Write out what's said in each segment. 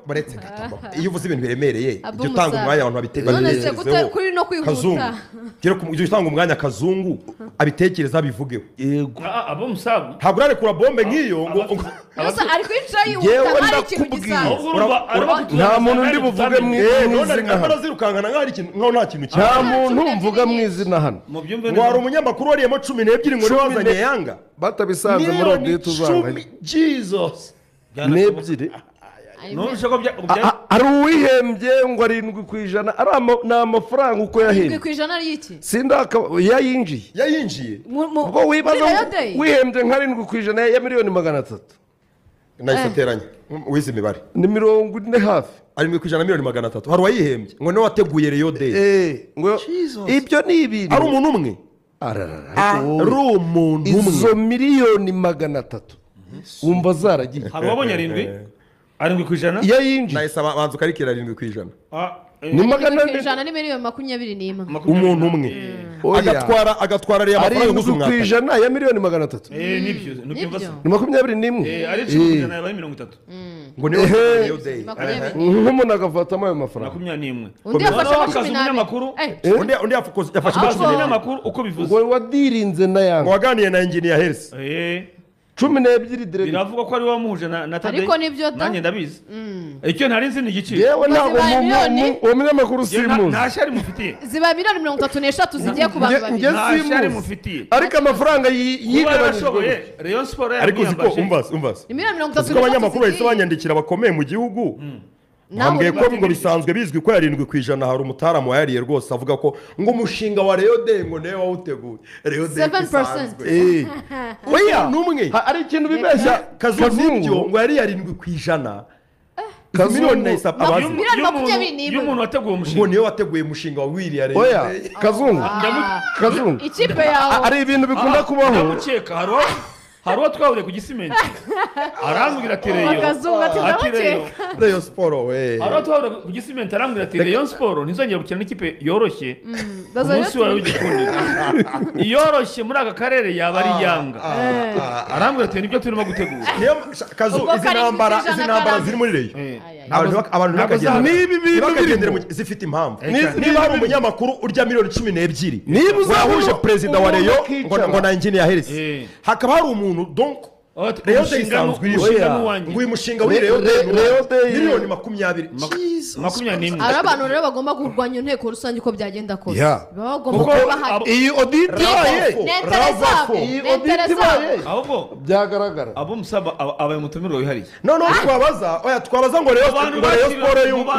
baretse iyo uvuze ibintu biremereye ibyo utanga umwanya abantu babitekerezaho none se gute kuri no kwihuta ibyo utanga umwanya kazungu abitekereza bivugeho yego abo musabu ntabwo urarekura bombe nk'iyo ngo yose ari kwica yihuta hari ikintu gisanzwe nta muntu ndi buvuge mu izina hano barazirukangana nk'aho nta kintu kimwe nta muntu mvuga mu izina hano ngo hari umunyamakuru wariyemo 12 ngo niwazanye yanga batabisanze muri odite uzanganye Jesus n'ebyiri ari uwihembye ngo 7% ari ni amafaranga uko yahembye 7% ari iki sindaka yayinjiye ubwo wibaza wihembye nka 7% ya miliyoni 300 nahise teranya wize imibare ni 40 hafi ari 7% miliyoni 300 hari uwayihembye ngo niwe wateguye Rio Day ngo ibyo ni ibintu ari umuntu umwe ari umuntu umwe izo miliyoni 300 wumva zaragiye hari wabonye 7% yayinjiye nahise abanza ukarikira 7% ni 7% ni miliyoni 21 umuntu umwe agatwara ariya mafaranga gusa umwaka 7% ya miliyoni 300 nibyo ni 21 ari 7% yabaye 30 ngo niwe Rio Day nk'umuntu agafatamo ayo mafaranga 21 undi yafashe umunyamakuru undi yafashe umunyamakuru uko bivuze ngo wadirinze na yanga waganiye na engineer Hersi 12 direct biravuga ko ari wamuhuje na Tadei ariko nibyo da nanjye ndabizi icyo ntari nzi ni igiciro yewe ntabwo uwo munyamakuru simuzi nta shari mufitiye ziba miliyoni 33 zigiye ku bantu babiri nta shari mufitiye ariko amafaranga yigabanijwe Rayon Sport ariko uziko umbaze ni miliyoni 33 ko abanyamakuru bahise banyandikira bakomeye mu gihugu nambwiye ko ngo bisanzwe bizwi ko 7% hari umutaramu wayariye rwose avuga ko ngo umushinga wa Rio Day ngo newe wawuteguye Rio Day 7% oya numwe ari ikintu bibeshya kazungu ngo yari 7% miliyoni nahise abazi y'umuntu wateguye umushinga ngo niwe wateguye umushinga wa William Rio oya Day kazungu ikipe yawe ari ibintu bikunda kubaho ndamukeka hari uwo twahuriye ku gisimenti arambwira ati Rayon Sport we hari uwo twahuriye ku gisimenti arambwira ati Rayon Sport ntizongera gukina n'ikipe yoroshye umunsi wawe w'igikundiro iyoroshye muri aka karere yaba ari yanga arambwira ati nibyo turimo gutegura izi ntambara ziri muri Rayon abantu ntibakagendere zifite impamvu niba hari umunyamakuru urya miliyoni 12 niba uzahuje perezida wa Rayon ngo na engineer Hersi hakaba hari umuntu donc Rio Day isanzwe ngo uyu mushinga w'i Rio Day miliyoni 20 ari abantu rero bagomba kurwanya inteko rusange uko byagenda kose bagomba kuba bahari iyi audit ibaye ahubwo byagaragara abo musaba abaye mutumirwa wihariye noneho twabaza ngo Rayon Sport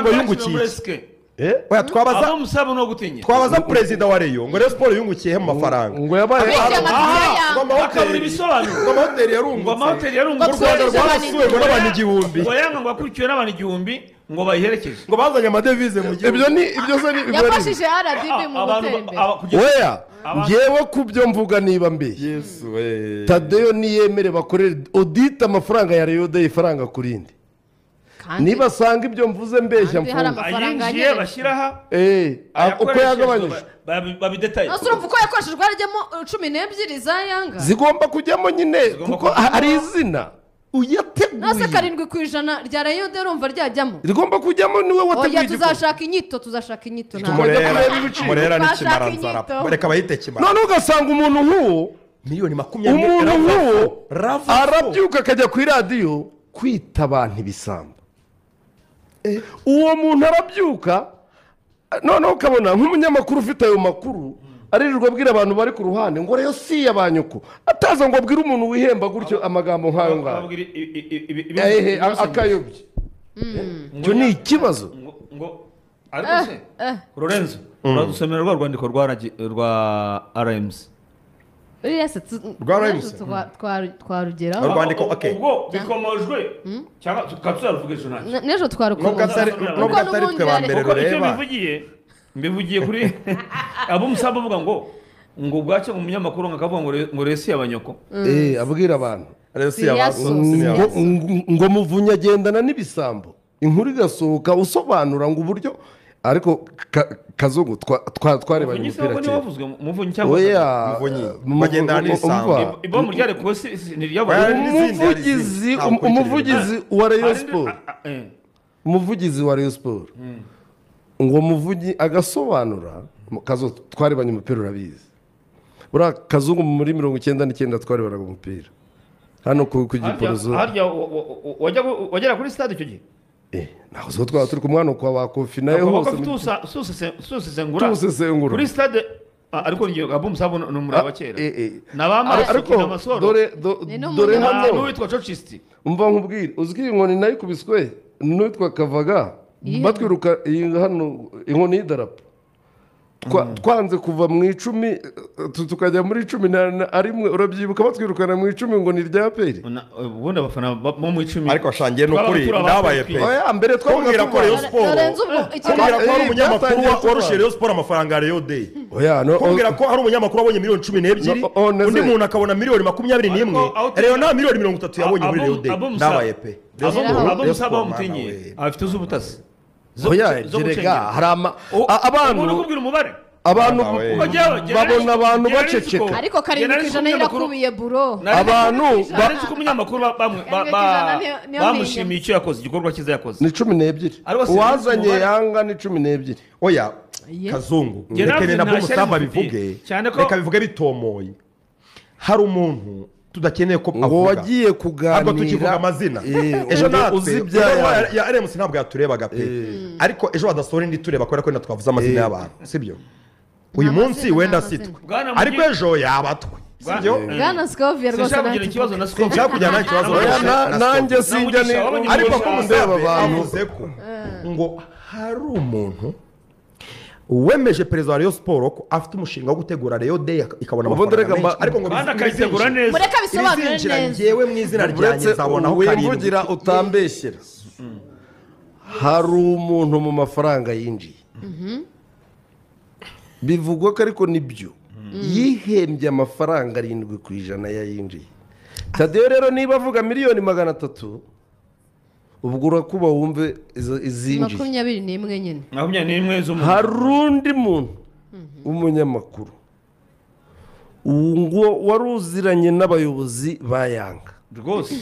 ngo yungukiye oya twabaza perezida wa Rayon ngo Rayon Sport yungukiye mu mafaranga ngo yabaye akabura ibisobanuro ngo amahoteli yarungu u Rwanda rwasuwe ngo n'abantu 1000 ngo yanga ngo akurikiwe n'abantu 1000 ngo bayiherekeje ngo bazanye amadevize mu gihugu ibyo se ni yafashije RDB mu gutera oya ngewe kubyo mvuga niba mbeye Yesu we Tadeyo niyemere bakorera audit amafaranga ya Rio Day ifaranga kurindi niba sanga ibyo mvuze mbeshya mfunga ayinjiye bashyiraha uko yagabanyije babidetaye urumva uko yakoreshejwe harajyamo 12 za yanga zigomba kujyamo nyine kuko hari izina uyateguye nase 7% rya Rayon Day urumva ryajyamo rigomba kujyamo niwe wateguye tuzashaka inyito murera n'ikimaranzara reka bahite kimara none ugasanga umuntu nk'uwo miliyoni 20 umuntu nk'uwo arabyuka akajya ku radio kwita abantu ibisambo uwo muntu arabyuka noneho ukabona nk'umunyamakuru ufite ayo makuru aririrwa abwira abantu bari ku ruhande ngo Rayon si y'abanyuko ataza ngo abwire umuntu wihemba gutyo amagambo nk'ayo ngayo akayobye icyo ni ikibazo ariko se Lorenzo uradusomera rwa rwandiko rwa RMC twarugeraho urwandiko ubwo bikomojwe cyangwa tukatuzaruvuga ejo ntacyo n'ejo twarukomeza nubwo atari twe ba mbere rureba mbivugiye kuri abo musaba bavuga ngo bwacyo mu munyamakuru ngakavuga ngo Resi y'abanyoko abwira abantu Resi y'abaso ngo Muvunyi agendana n'ibisambo inkuru igasohoka usobanura ngo uburyo ariko Kazungu twarebanye umupira cyane Muvunyi cyangwa bagenda n'isambu ibomu ryari kusi umuvugizi wa Rayon Sport umuvugizi wa Rayon Sport ngo Muvunyi agasobanura Kazo twarebanye umupira urabizi buriya Kazungu muri 99 twarebanaga umupira hano ku Giporozo harya wagera kuri stade icyo gihe naho zo twaba turi ku mwana kwa bakofi nayo hose susesengura kuri stade ariko ngiye Abu Musabo no muri abakera ariko dore hano witwa Chocisti umva nkubwire uzwi inkoni nayo kubiswe n'uwitwa Kavaga batwiruka hano inkoni y'idarapo twanze kuva mu 10 tukajya muri 11 urabyibuka batwirukana mu 10 ngo ni rya peri ubundi abafana bo mu 10 ariko ashangiye no kuri ndabaye pe mbere twabwira ko Rayon Sport kubwira ko hari umunyamakuru warushe Rayon Sport amafaranga ya Rayon Day kubwira ko hari umunyamakuru wabonye miliyoni 12 undi muntu akabona miliyoni 21 Rayon na miliyoni 30 yabonye muri Rayon Day ndabaye pe Abo Musabo mutinyi afite uzubutasi jerega harama abantu babona abantu baceceka ariko 7% irakubiye buro abantu bazi ko umunyamakuru bamushimiye icyo yakoze igikorwa cyiza yakoze ni 12 uwazanye yanga ni 12 oya Kazungu rekene nabwo Musaba bivuge reka bivuge bitomoye hari umuntu tudakeneye ko ngo wagiye kuganira ntabwo tukivuga amazina ejo uzi ya RMC ntabwo yaturebaga pe ariko ejo badasora indi tureba kubera ko twavuze amazina y'abantu sibyo uyu munsi wenda sitwe ariko ejo yabatwe sibyo Bwana Scovia rwose ngira ikibazo na Scovia cyakujyana ikibazo nanjye sinjya ni ariko ko Musaba bavuze ko ngo hari umuntu wemeje perezida wa Rayon Sport ko afite umushinga wo gutegura Rayon Day ikabona amafaranga ariko ngo bizitegura neza mureka bisobanure neza ngewe mu izina ryanjye nzabona aho karindwi wimvugira utambeshyera hari umuntu mu mafaranga yinjiye bivugwa ko ariko nibyo yihembye amafaranga 7% yayinjiye Tadeo rero niba avuga miliyoni 300 ubwo urakuba wumve izinjiye 21 nyine 21 zo hari undi muntu umunyamakuru ngo waruziranye n'abayobozi bayanga rwose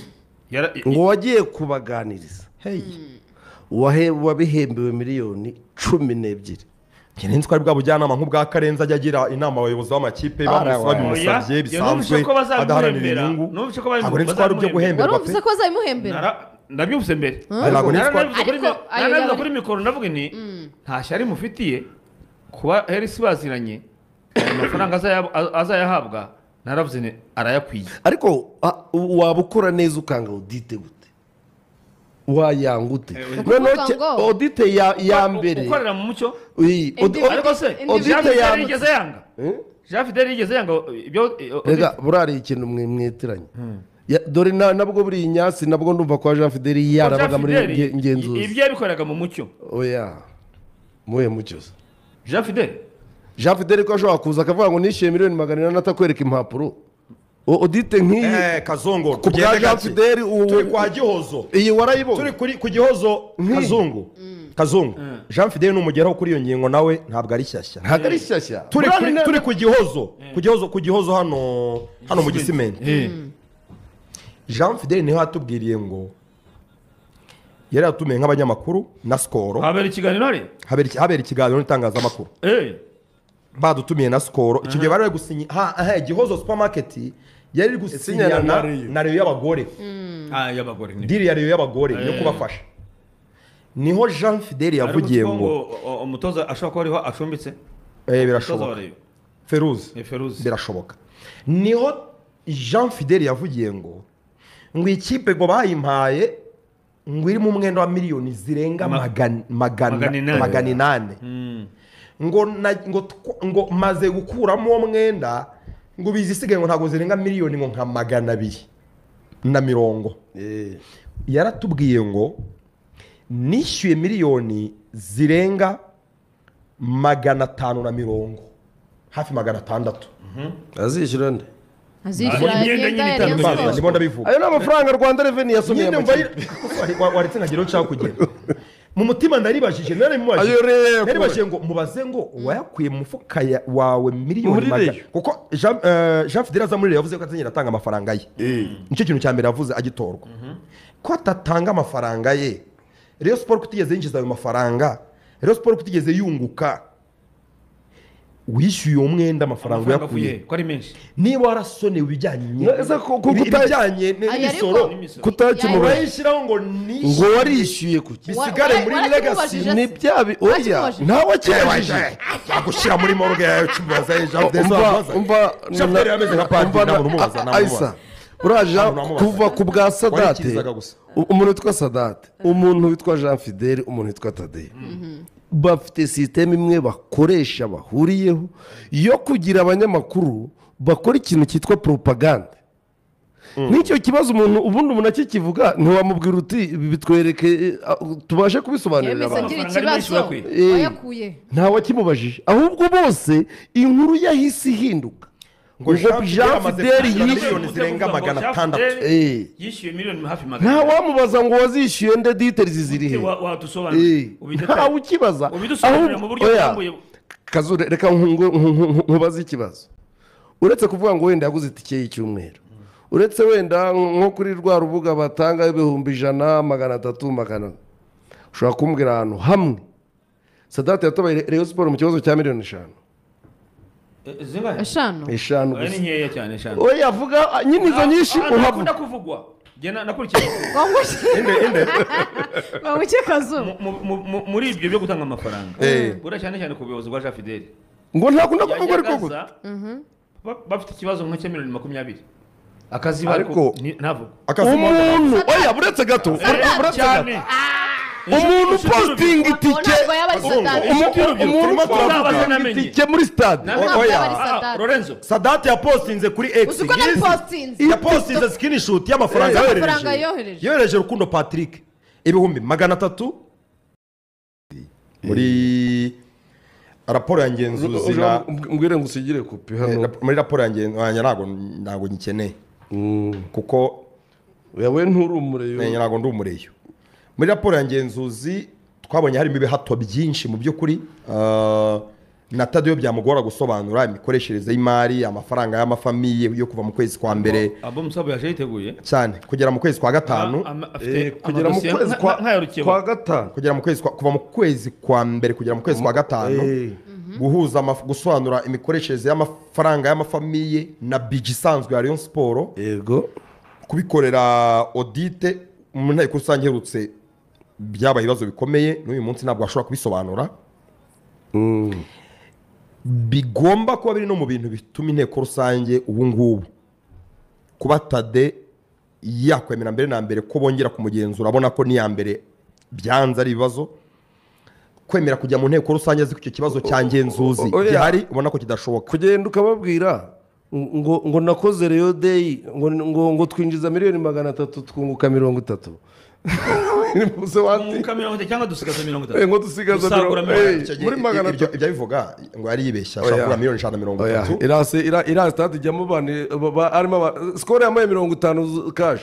ngo wagiye kubaganiriza wabihembewe miliyoni 12 Kenenzi twari bwa bujyanama nk'ubwa Karenza ajya agira inama abayobozi b'amakipe bamusabye bisanzwe adaharanira inyungu ntabwo nzi ko ari byo guhemberwa pe waruvuze ko bazayimuhembera ndabyumvise mbere ntabwo nzi ko narabivuze kuri mikoro ndavuga ni nta shyari mufitiye kuba Herisi baziranye amafaranga azayahabwa naravuze ni arayakwiye ariko waba ukora neza ukanga audite gute wayangute audite ya mbere ukorera mu mucyo ariko se audite ya igeze yanga Jean Fidel igeze yanga ibyo rega burari ikintu mwetiranye dore nabwo buri inyasi nabwo ndumva kwa Jean Fidel yarabaga muri ngenzuzi ibyo yabikoraga mu mucyo oya muhe mucyo Jean Fidel ko ashobora kuza akavuga ngo nishyuye miliyoni 400 atakwereka impapuro audite nk'iyi Kazungu ku bwa Jean Fidel turi kwa Gihozo iyi warayibona turi ku Gihozo Kazungu Jean Fidel n'umugeraho kuri iyo ngingo nawe ntabwo ari shyashya turi ku Gihozo hano mu Gisimenti Jean Fidel niho atubwiriye ngo yari atumiye nk'abanyamakuru na Skoro habera ikiganiro n'itangazamakuru badutumiye na Skoro icyo gihe bari gusinya Gihozo supermarket yari gusinya na Rayon y'abagore diri ya Rayon y'abagore yo kubafasha niho Jean Fidel yavugiye ngo umutoza ashobora kuba ariho acumbitse birashoboka Feruzi birashoboka niho Jean Fidel yavugiye ngo ikipe ngo bayimpaye ngo iri mu mwenda wa miliyoni zirenga magana inane ngo maze gukuramo uwo mwenda ngo bizisigaye ngo ntabwo zirenga miliyoni ngo nka 240 yaratubwiye ngo nishyuye miliyoni zirenga 550 hafi 600 azishyura nde ndimo ndabivuga ayo n'amafaranga Rwanda Revenue yasomye waretse nkagira cyo kugera mu mutima ndaribajije Ayo rero naribajije ngo mubaze ngo wayakuye mu mufuka wawe miliyoni Muri magana Rayon. kuko Jean Fidele aza muri Rayon yavuze ko atazigera atanga amafaranga ye nicyo kintu cya mbere yavuze agitorwa ko atatanga amafaranga ye Rayon Sport kutigeze yinjiza ayo mafaranga Rayon Sport kutigeze yunguka wishyuye uwo mwenda amafaranga yakuye ko ari menshi niba warasonewe ibijyanye n'imisoro kutakimubajije urayishyiraho ngo ni ngo warishyuye kuki bisigare muri legacy ni byabi oya ntawe kibajije agushyira muri morgue yawe cyubaza Jean Fidele umva Fidele yameze nka padiri nta muntu umubaza nta Aisa uraja kuva ku bwa Sadate umuntu witwa Sadate umuntu witwa Jean Fidele umuntu witwa Tadei bafite sisiteme imwe bakoresha bahuriyeho yo kugira abanyamakuru bakora ikintu cyitwa propaganda n'icyo kibazo umuntu akikivuga ntiwamubwira uti bitwereke tubashe kubisobanurira abantu ntawe akimubajije ahubwo bose inkuru yahise ihinduka ngo Jean Fidele miliyoni zirenga 600 yishyuye miliyoni hafi 100 nta wamubaza ngo wazishyuye nde details ziri he ntawe ukibaza ubidusobanurira mu buryo bwambuye Kazure reka nkubaze ikibazo uretse kuvuga ngo wenda yaguze itike y'icyumweru uretse wenda nko kuri rwa rubuga batanga 100 300 magana ushobora kumbwira ahantu hamwe Sadate yatobaye Rayon Sport mu kibazo cya miliyoni 5 eshanu ni nkeya cyane eshanu oya avuga nyine izo nyinshi uhavuga kuvugwa gena nakurikiye bamuke Kazu muri ibyo byo gutanga amafaranga bura cyane cyane ku buyobozi bwa Jean Fidele ngo ntakunda kuvuga ariko gusa bafite ikibazo nka cya miliyoni 20 akazi ariko ntavuga umuntu oya buretse gato umuntu posting itike itike muri stade Lorenzo Sadate yapostinze kuri X yapostinze screenshot y'amafaranga yohereje Rukundo Patrick ibihumbi 300 muri raporo ya ngenzuzi na mbwire ngusigire kopi hano muri raporo ya ngenzuzi ntago nyikeneye kuko yawe nturumureyo ntago ndumureyo muri raporo ya ngenzuzi twabonye harimo ibihato byinshi mu by'ukuri na Tadeo byamugora gusobanura imikoreshereze y'imari amafaranga y'amafamiye yo kuva mu kwezi kwa mbere abo musabo yaje yiteguye cyane kugera mu kwezi kwa gatanu kugera mu kwezi kwa gatanu kugera mu kwezi kuva mu kwezi kwa mbere kugera mu kwezi kwa gatanu guhuza gusobanura imikoreshereze y'amafaranga y'amafamiye na biji isanzwe ya Rayon Sport yego kubikorera audite mu nteko rusange herutse byabaye ibibazo bikomeye n'uyu munsi ntabwo ashobora kubisobanura bigomba kuba biri no mu bintu bituma inteko rusange ubu ngubu kuba Tade yakwemera mbere na mbere ko bongera kumugenzura abona ko niya mbere byanze ari ibibazo kwemera kujya mu nteko rusange azi ko icyo kibazo cya ngenzuzi gihari ubona ko kidashoboka kugenda ukababwira ngo nakoze Rayon Day ngo twinjiza miliyoni 300 twunguka 30 cyangwa dusigaza 30 ngo dusigaza muri 300 ibyo bivuga ngo ari yibeshya ashobora miliyoni 530 ira stade ijyamo arimo score yamaye 50 cash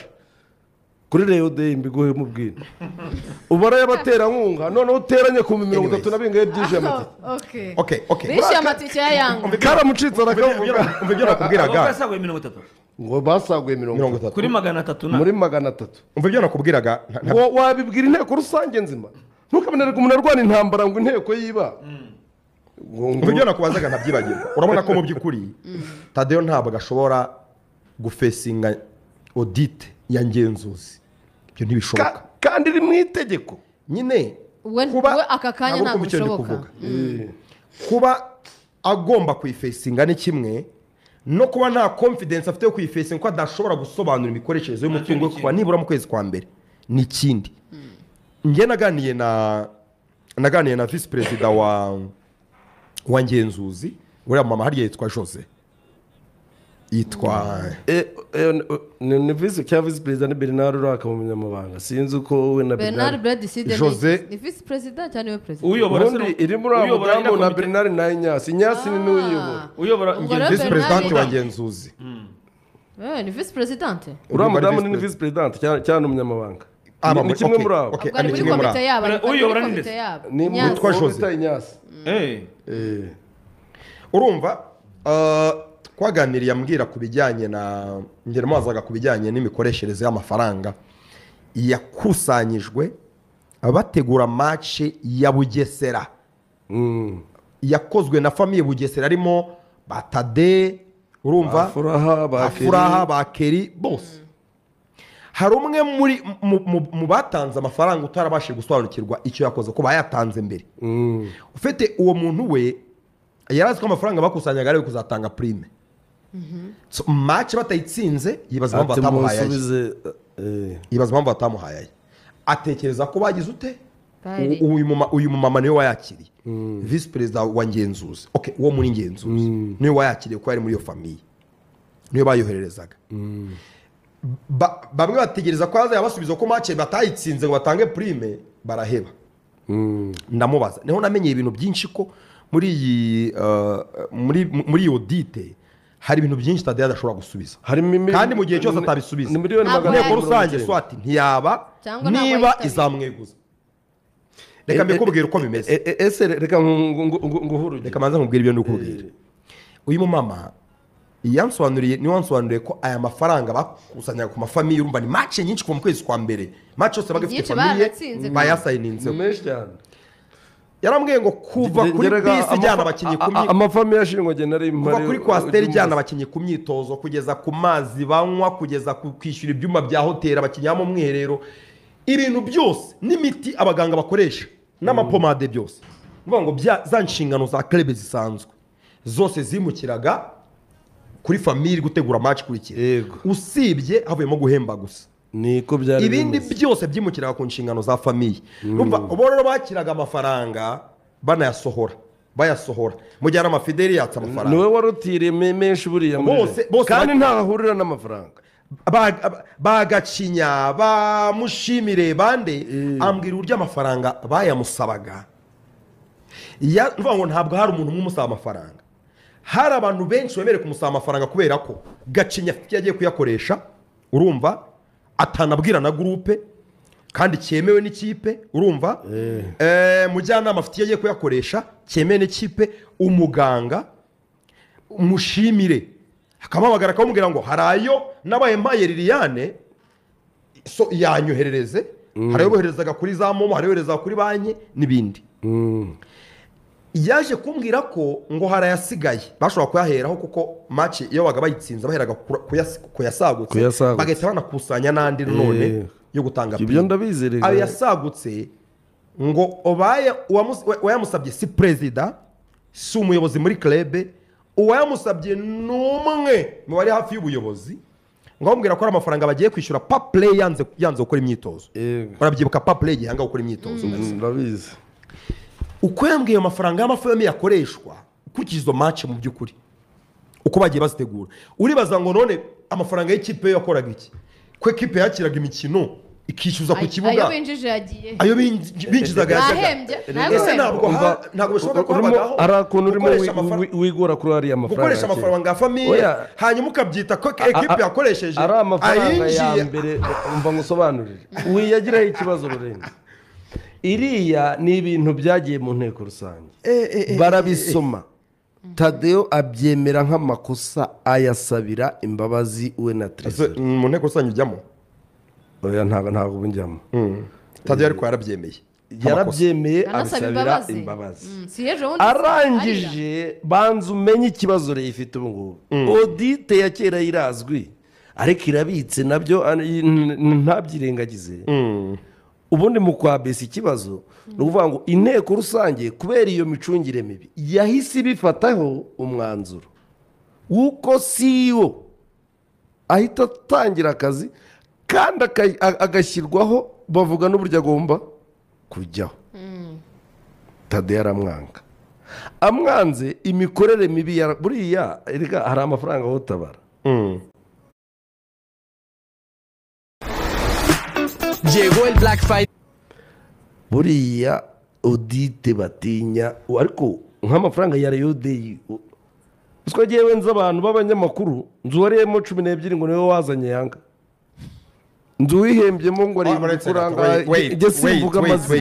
kuri Rayon Day mbiguhe mubwira ubara y'abaterankunga none uteranye ku 30 nabingaye byije amatike okay bishyuye amatike ya Yanga karamucitse arakavuga umva ibyo nakubwiraga basaguye 30 ngo basaguye 30 kuri 300 muri 300 umva ibyo nakubwiraga wabibwira inteko rusange nzima ntukabonererwe umuntu arwana intambara ngo inteko yiba umva ibyo nakubazaga ntabyibagirwa urabona ko mu by'ukuri Tadeo ntabwo ashobora gufesinga audit ya ngenzuzi ibyo ntibishoboka kandi iri mu itegeko nyine kuba aka kanya ntabwo bishoboka kuba agomba kuyifesinga ni kimwe no kuba nta confidence afite yo kuyifesinga ko adashobora gusobanura imikoreshereze y'umutungo kuba nibura mu kwezi kwa mbere ni ikindi njye naganiye na vice perezida wa ngenzuzi uriya mama hariya yitwa Jose yitwa ni vice perezida ni Bernard Raka mu munyamabanga sinzi uko we na Bernard Bradiside Jose ni vice perezida cyane we perezida uyobora iri muri abo damu na Bernard na Inyasi ni uyobora vice president wa ngenzuzi ni vice president uriya mudamu ni vice president cyane umunyamabanga ni kimwe muri abo Okay, bari ni muri kimwe muri komite abo. yabo Uyobora ni ndetse. ni Nyanza. witwa Jose Inyasi urumva twaganiriye ambwira ku bijyanye na ngera mubazaga ku bijyanye n'imikoreshereze y'amafaranga yakusanyijwe bategura match ya Bugesera yakozwe na famiye Bugesera arimo Batade urumva Afuraha Bakeri bose hari umwe mu batanze amafaranga utarabashije gusobanukirwa icyo yakoze ko bayatanze mbere ufite uwo muntu we yarazi ko amafaranga bakusanyaga ari kuzatanga prime match batayitsinze yibaza impamvu batamuhaye atekereza ko bagize ute uyu mumama niwe wayakiriye vice perezida wa ngenzuzi uwo muri ngenzuzi niwe wayakiriye ko yari muri iyo famiye niwe bayohererezaga bamwe bategereza ko yabasubiza ko match batayitsinze ngo batange prime baraheba ndamubaza niho namenye ibintu byinshi ko muri iyi audite hari ibintu byinshi Tadeo adashobora gusubiza kandi mu gihe cyose atabisubiza inteko rusange swati ntiyaba niba izamweguza reka mbikubwira uko bimeze ese reka nguhuruje reka manza nkubwira ibyo ndikubwira uyu mumama niwansobanuriye ko aya mafaranga bakusanyaga ku mafamiye urumva ni match nyinshi kuva mu kwezi kwa mbere match yose bagafite famiye bayasayininze yarambwiye ngo kuva kuri bisi ijyana abakinnyi amafamiye ashingwa genera kuva kuri kwasiteri ijyana abakinnyi ku myitozo kugeza ku mazi banywa kugeza ku kwishyura ibyuma bya hoteli abakinnyi mu mwiherero ibintu byose n'imiti abaganga bakoresha n'amapomade byose uvuga ngo za nshingano za club zisanzwe zose zimukiraga kuri famiye gutegura match kurikira usibye havuyemo guhemba gusa niko byari ibindi byose byimukiraga ku nshingano za famiye urumva ubo rero bakiraga amafaranga bayasohora mu gihe amafideli yatsa amafaranga niwe warutiriye menshi buriya bose kandi ntahurira n'amafaranga bagacinya bamushimire bande ambwira uburyo amafaranga bayamusabaga uvuga ngo ntabwo hari umuntu umwe umusaba amafaranga hari abantu benshi bemerewe kumusaba amafaranga kubera ko gacinya yagiye kuyakoresha urumva atanabwira na groupe kandi cyemewe n'ikipe urumva mujyanama afite yagiye kuyakoresha cyemewe n'ikipe umuganga mushimire akamamagara akamubwira ngo harayo nabaye mpaye Liliane so yanyoherereze harayo boherezaga kuri za momo harayo boherezaga kuri banki n'ibindi yaje kumbwira ko ngo harayasigaye bashobora kuyaheraho kuko match iyo baga bayitsinze baheraga kuyasagutse bagahita banakusanya n'andi none yo gutanga ibyo ndabizereye ayo yasagutse ngo uwayamusabye si perezida si umuyobozi muri club uwayamusabye n'umwe mu bari hafi y'ubuyobozi ngo bamubwira ko ari amafaranga bagiye kwishyura pa play yanze gukora imyitozo barabyibuka pa play gihanga gukora imyitozo ndabizi uko yambwiye amafaranga y'amafamiye yakoreshwa ukurikije izo match mu by'ukuri uko bagiye bazitegura uribaza ngo none amafaranga y'ikipe yakoraga iki ko ekipe yakiraga imikino ikishyuza ku kibuga ayo binjije yagiye ayo binjizaga yahembye ese ntabwo bishoboka ko habagaho ari akuntu urimo wigora kuri ariya mafaranga gukoresha amafaranga ya famiye hanyuma ukabyita ko ekipe yakoresheje ari amafaranga ya mbere umva ngusobanurire wiyagiraho ikibazo rurenze iriya ni ibintu byagiye mu nteko rusange barabisoma Tadeo abyemera nk'amakosa ayasabira imbabazi we na Tresor mu nteko rusange ujyamo oya ntabwo bunjyamo Tadeo ariko yarabyemeye abisabira imbabazi arangije banza umenye ikibazo rero ifite ubu ngubu audite ya kera irazwi ariko irabitse nabyo ntabyirengagize ubundi mu kwabesa ikibazo ni ukuvuga ngo inteko rusange kubera iyo micungire mibi yahise ibifataho umwanzuro w'uko CEO ahita atangira akazi kandi agashyirwaho bavuga n'uburyo agomba kujyaho Tadeo aramwanga amwanze imikorere mibi buriya hari amafaranga aho utabara llegó el Black Friday buriya audite batinya ariko nk'amafaranga ya Rayon Day uswa giye wenza abantu b'abanyamakuru nzu wariyemo 12 ngo niwe wazanye yanga nzu wihembyemo ngo ari kuranga ijye simvuga amazina